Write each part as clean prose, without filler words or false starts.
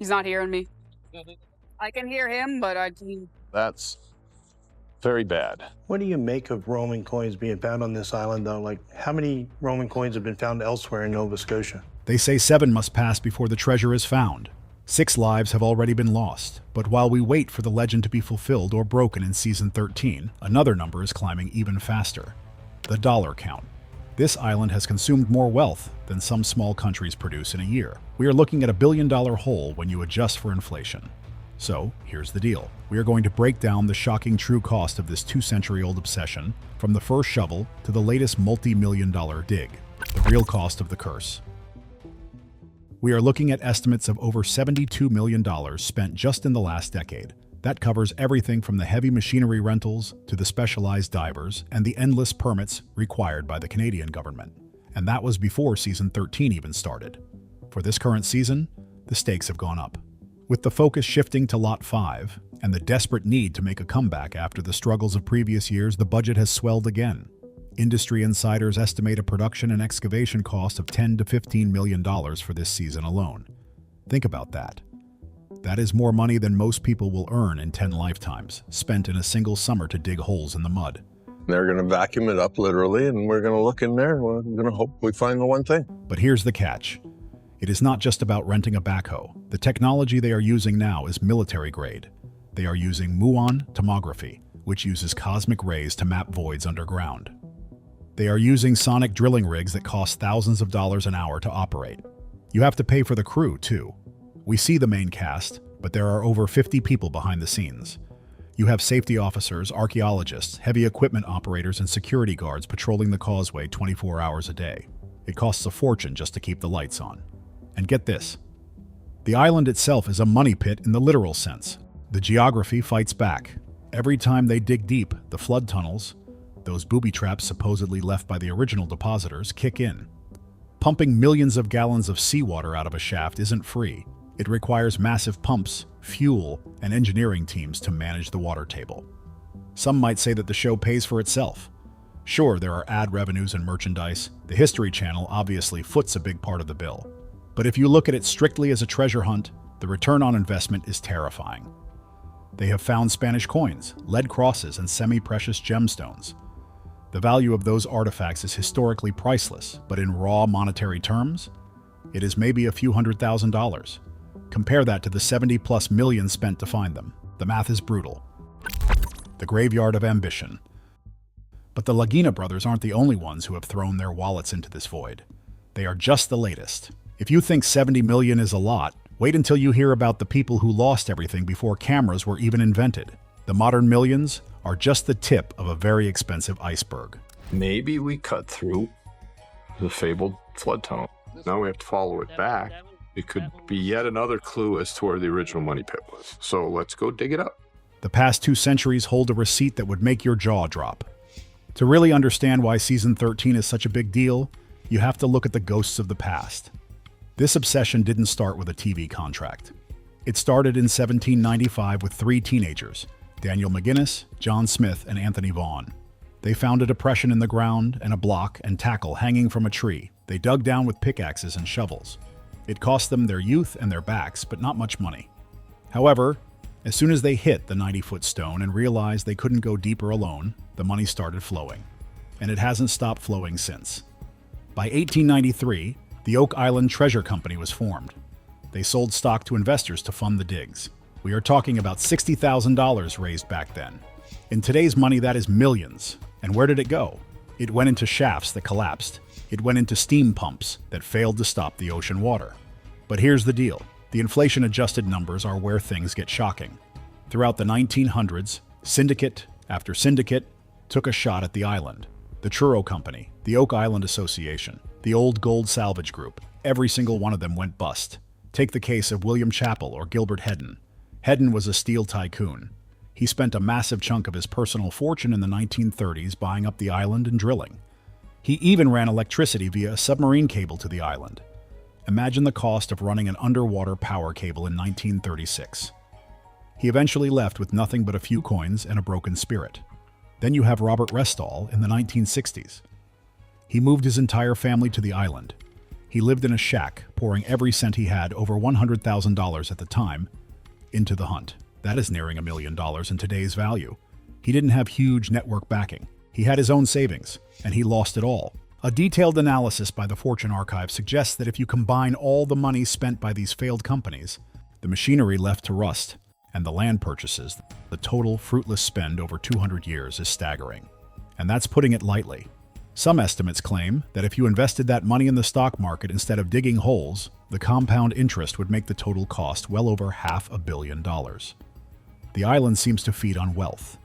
He's not hearing me. I can hear him, but That's very bad. What do you make of Roman coins being found on this island, though? Like, how many Roman coins have been found elsewhere in Nova Scotia? They say 7 must pass before the treasure is found. 6 lives have already been lost, but while we wait for the legend to be fulfilled or broken in Season 13, another number is climbing even faster. The dollar count. This island has consumed more wealth than some small countries produce in a year. We are looking at a $1 billion hole when you adjust for inflation. So, here's the deal. We are going to break down the shocking true cost of this 2-century-old obsession, from the first shovel to the latest multi-million-dollar dig. The real cost of the curse. We are looking at estimates of over $72 million spent just in the last decade. That covers everything from the heavy machinery rentals to the specialized divers and the endless permits required by the Canadian government. And that was before Season 13 even started. For this current season, the stakes have gone up. With the focus shifting to Lot 5 and the desperate need to make a comeback after the struggles of previous years, the budget has swelled again. Industry insiders estimate a production and excavation cost of $10 to $15 million for this season alone. Think about that. That is more money than most people will earn in 10 lifetimes, spent in a single summer to dig holes in the mud. They're going to vacuum it up literally, and we're going to look in there, and we're going to hope we find the one thing. But here's the catch. It is not just about renting a backhoe. The technology they are using now is military grade. They are using muon tomography, which uses cosmic rays to map voids underground. They are using sonic drilling rigs that cost thousands of dollars an hour to operate. You have to pay for the crew, too. We see the main cast, but there are over 50 people behind the scenes. You have safety officers, archaeologists, heavy equipment operators, and security guards patrolling the causeway 24 hours a day. It costs a fortune just to keep the lights on. And get this. The island itself is a money pit in the literal sense. The geography fights back. Every time they dig deep, the flood tunnels, those booby traps supposedly left by the original depositors, kick in. Pumping millions of gallons of seawater out of a shaft isn't free. It requires massive pumps, fuel, and engineering teams to manage the water table. Some might say that the show pays for itself. Sure, there are ad revenues and merchandise. The History Channel obviously foots a big part of the bill. But if you look at it strictly as a treasure hunt, the return on investment is terrifying. They have found Spanish coins, lead crosses, and semi-precious gemstones. The value of those artifacts is historically priceless, but in raw monetary terms, it is maybe a few $100,000. Compare that to the 70+ million spent to find them. The math is brutal. The graveyard of ambition. But the Lagina brothers aren't the only ones who have thrown their wallets into this void. They are just the latest. If you think 70 million is a lot, wait until you hear about the people who lost everything before cameras were even invented. The modern millions are just the tip of a very expensive iceberg. Maybe we cut through the fabled flood tunnel. Now we have to follow it back. It could be yet another clue as to where the original money pit was. So let's go dig it up. The past 2 centuries hold a receipt that would make your jaw drop. To really understand why Season 13 is such a big deal, you have to look at the ghosts of the past. This obsession didn't start with a TV contract. It started in 1795 with 3 teenagers, Daniel McGinnis, John Smith, and Anthony Vaughan. They found a depression in the ground and a block and tackle hanging from a tree. They dug down with pickaxes and shovels. It cost them their youth and their backs, but not much money. However, as soon as they hit the 90-foot stone and realized they couldn't go deeper alone, the money started flowing. And it hasn't stopped flowing since. By 1893, the Oak Island Treasure Company was formed. They sold stock to investors to fund the digs. We are talking about $60,000 raised back then. In today's money, that is millions. And where did it go? It went into shafts that collapsed. It went into steam pumps that failed to stop the ocean water. But here's the deal. The inflation-adjusted numbers are where things get shocking. Throughout the 1900s, syndicate after syndicate took a shot at the island. The Truro Company, the Oak Island Association, the Old Gold Salvage Group, every single one of them went bust. Take the case of William Chappell or Gilbert Hedden. Hedden was a steel tycoon. He spent a massive chunk of his personal fortune in the 1930s buying up the island and drilling. He even ran electricity via a submarine cable to the island. Imagine the cost of running an underwater power cable in 1936. He eventually left with nothing but a few coins and a broken spirit. Then you have Robert Restall in the 1960s. He moved his entire family to the island. He lived in a shack, pouring every cent he had, over $100,000 at the time, into the hunt. That is nearing $1 million in today's value. He didn't have huge network backing. He had his own savings, and he lost it all. A detailed analysis by the Fortune Archive suggests that if you combine all the money spent by these failed companies, the machinery left to rust, and the land purchases, the total fruitless spend over 200 years is staggering. And that's putting it lightly. Some estimates claim that if you invested that money in the stock market instead of digging holes, the compound interest would make the total cost well over $500 million. The island seems to feed on wealth.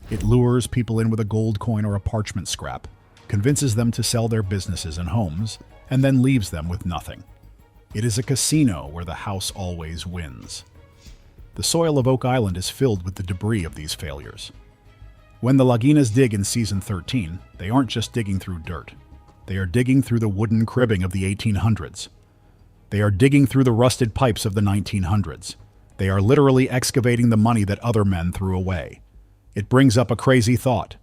It lures people in with a gold coin or a parchment scrap, convinces them to sell their businesses and homes, and then leaves them with nothing. It is a casino where the house always wins. The soil of Oak Island is filled with the debris of these failures. When the Laginas dig in Season 13, they aren't just digging through dirt. They are digging through the wooden cribbing of the 1800s. They are digging through the rusted pipes of the 1900s. They are literally excavating the money that other men threw away. It brings up a crazy thought.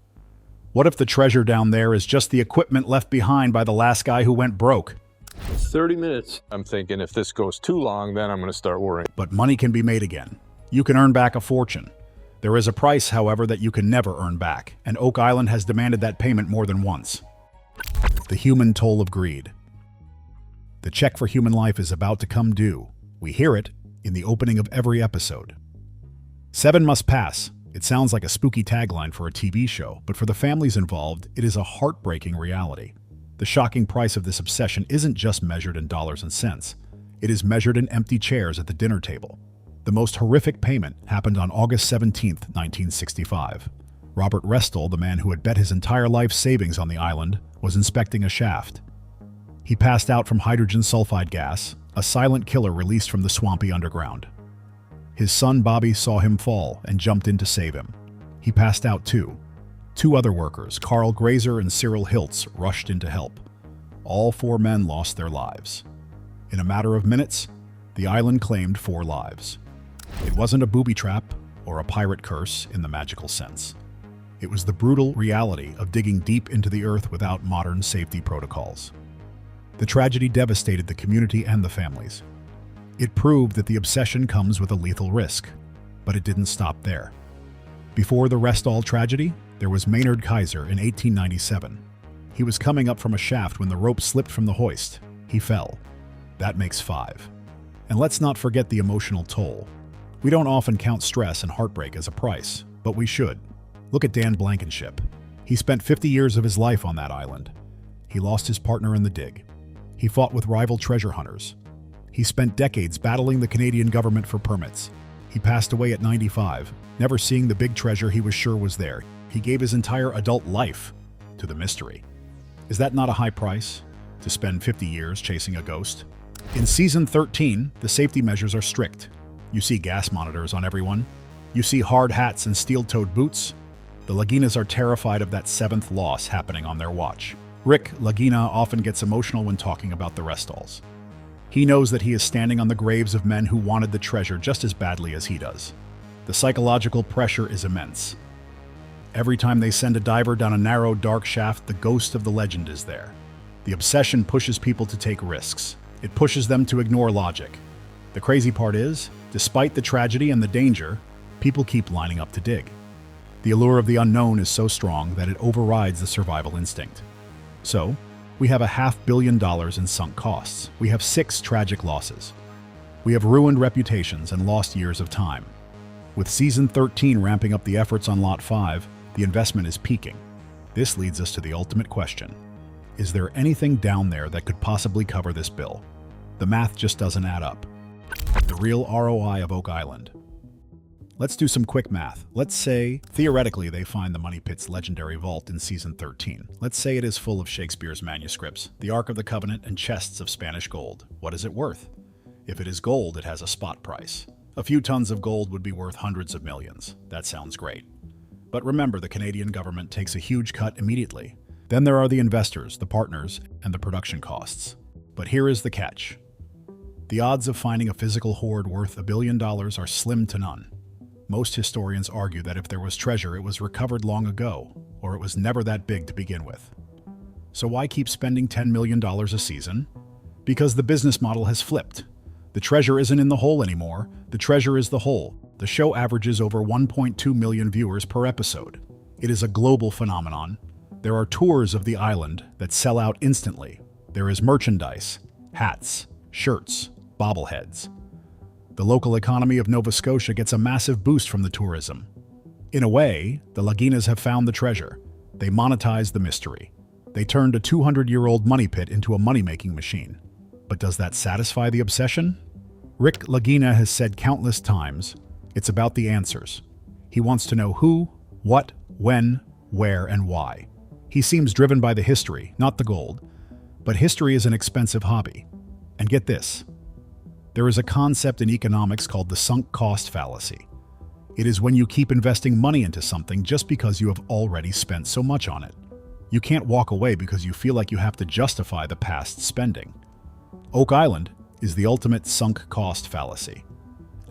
What if the treasure down there is just the equipment left behind by the last guy who went broke? 30 minutes. I'm thinking if this goes too long, then I'm going to start worrying. But money can be made again. You can earn back a fortune. There is a price, however, that you can never earn back, and Oak Island has demanded that payment more than once. The human toll of greed. The check for human life is about to come due. We hear it in the opening of every episode. 7 must pass. It sounds like a spooky tagline for a TV show, but for the families involved, it is a heartbreaking reality. The shocking price of this obsession isn't just measured in dollars and cents. It is measured in empty chairs at the dinner table. The most horrific payment happened on August 17, 1965. Robert Restall, the man who had bet his entire life savings on the island, was inspecting a shaft. He passed out from hydrogen sulfide gas, a silent killer released from the swampy underground. His son Bobby saw him fall and jumped in to save him. He passed out too. 2 other workers, Carl Grazer and Cyril Hiltz, rushed in to help. All 4 men lost their lives. In a matter of minutes, the island claimed 4 lives. It wasn't a booby trap or a pirate curse in the magical sense. It was the brutal reality of digging deep into the earth without modern safety protocols. The tragedy devastated the community and the families. It proved that the obsession comes with a lethal risk, but it didn't stop there. Before the Restall tragedy, there was Maynard Kaiser in 1897. He was coming up from a shaft when the rope slipped from the hoist. He fell. That makes 5. And let's not forget the emotional toll. We don't often count stress and heartbreak as a price, but we should. Look at Dan Blankenship. He spent 50 years of his life on that island. He lost his partner in the dig. He fought with rival treasure hunters. He spent decades battling the Canadian government for permits. He passed away at 95, never seeing the big treasure he was sure was there. He gave his entire adult life to the mystery. Is that not a high price, to spend 50 years chasing a ghost? In Season 13, the safety measures are strict. You see gas monitors on everyone. You see hard hats and steel-toed boots. The Laginas are terrified of that 7th loss happening on their watch. Rick Lagina often gets emotional when talking about the Restalls. He knows that he is standing on the graves of men who wanted the treasure just as badly as he does. The psychological pressure is immense. Every time they send a diver down a narrow, dark shaft, the ghost of the legend is there. The obsession pushes people to take risks. It pushes them to ignore logic. The crazy part is, despite the tragedy and the danger, people keep lining up to dig. The allure of the unknown is so strong that it overrides the survival instinct. So, we have $500 million in sunk costs. We have 6 tragic losses. We have ruined reputations and lost years of time. With Season 13 ramping up the efforts on Lot 5, the investment is peaking. This leads us to the ultimate question. Is there anything down there that could possibly cover this bill? The math just doesn't add up. The real ROI of Oak Island. Let's do some quick math. Let's say, theoretically, they find the Money Pit's legendary vault in Season 13. Let's say it is full of Shakespeare's manuscripts, the Ark of the Covenant, and chests of Spanish gold. What is it worth? If it is gold, it has a spot price. A few tons of gold would be worth hundreds of millions. That sounds great. But remember, the Canadian government takes a huge cut immediately. Then there are the investors, the partners, and the production costs. But here is the catch. The odds of finding a physical hoard worth $1 billion are slim to none. Most historians argue that if there was treasure, it was recovered long ago, or it was never that big to begin with. So why keep spending $10 million a season? Because the business model has flipped. The treasure isn't in the hole anymore. The treasure is the hole. The show averages over 1.2 million viewers per episode. It is a global phenomenon. There are tours of the island that sell out instantly. There is merchandise, hats, shirts, bobbleheads. The local economy of Nova Scotia gets a massive boost from the tourism. In a way, the Laginas have found the treasure. They monetized the mystery. They turned a 200-year-old money pit into a money-making machine. But does that satisfy the obsession? Rick Lagina has said countless times, it's about the answers. He wants to know who, what, when, where, and why. He seems driven by the history, not the gold. But history is an expensive hobby. And get this. There is a concept in economics called the sunk cost fallacy. It is when you keep investing money into something just because you have already spent so much on it. You can't walk away because you feel like you have to justify the past spending. Oak Island is the ultimate sunk cost fallacy.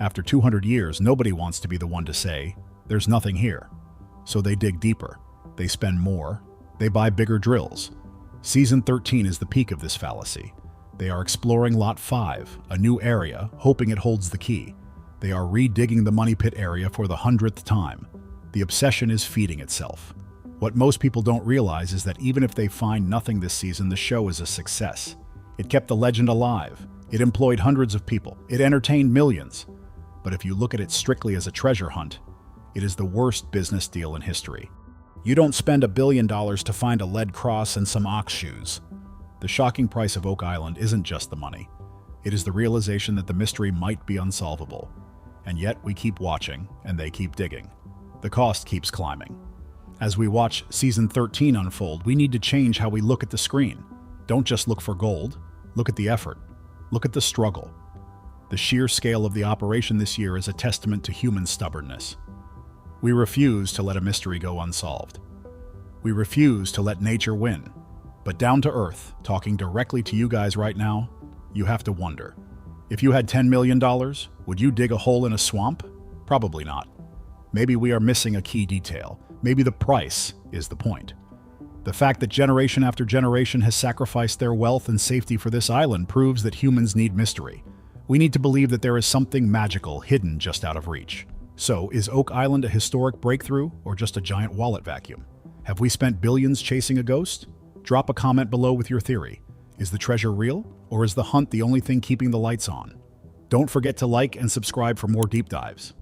After 200 years, nobody wants to be the one to say, there's nothing here. So they dig deeper. They spend more. They buy bigger drills. Season 13 is the peak of this fallacy. They are exploring Lot 5, a new area, hoping it holds the key. They are redigging the money pit area for the 100th time. The obsession is feeding itself. What most people don't realize is that even if they find nothing this season, the show is a success. It kept the legend alive. It employed hundreds of people. It entertained millions. But if you look at it strictly as a treasure hunt, it is the worst business deal in history. You don't spend $1 billion to find a lead cross and some ox shoes. The shocking price of Oak Island isn't just the money. It is the realization that the mystery might be unsolvable. And yet we keep watching, and they keep digging. The cost keeps climbing. As we watch Season 13 unfold, we need to change how we look at the screen. Don't just look for gold. Look at the effort. Look at the struggle. The sheer scale of the operation this year is a testament to human stubbornness. We refuse to let a mystery go unsolved. We refuse to let nature win. But down to earth, talking directly to you guys right now, you have to wonder. If you had $10 million, would you dig a hole in a swamp? Probably not. Maybe we are missing a key detail. Maybe the price is the point. The fact that generation after generation has sacrificed their wealth and safety for this island proves that humans need mystery. We need to believe that there is something magical hidden just out of reach. So, is Oak Island a historic breakthrough or just a giant wallet vacuum? Have we spent billions chasing a ghost? Drop a comment below with your theory. Is the treasure real, or is the hunt the only thing keeping the lights on? Don't forget to like and subscribe for more deep dives.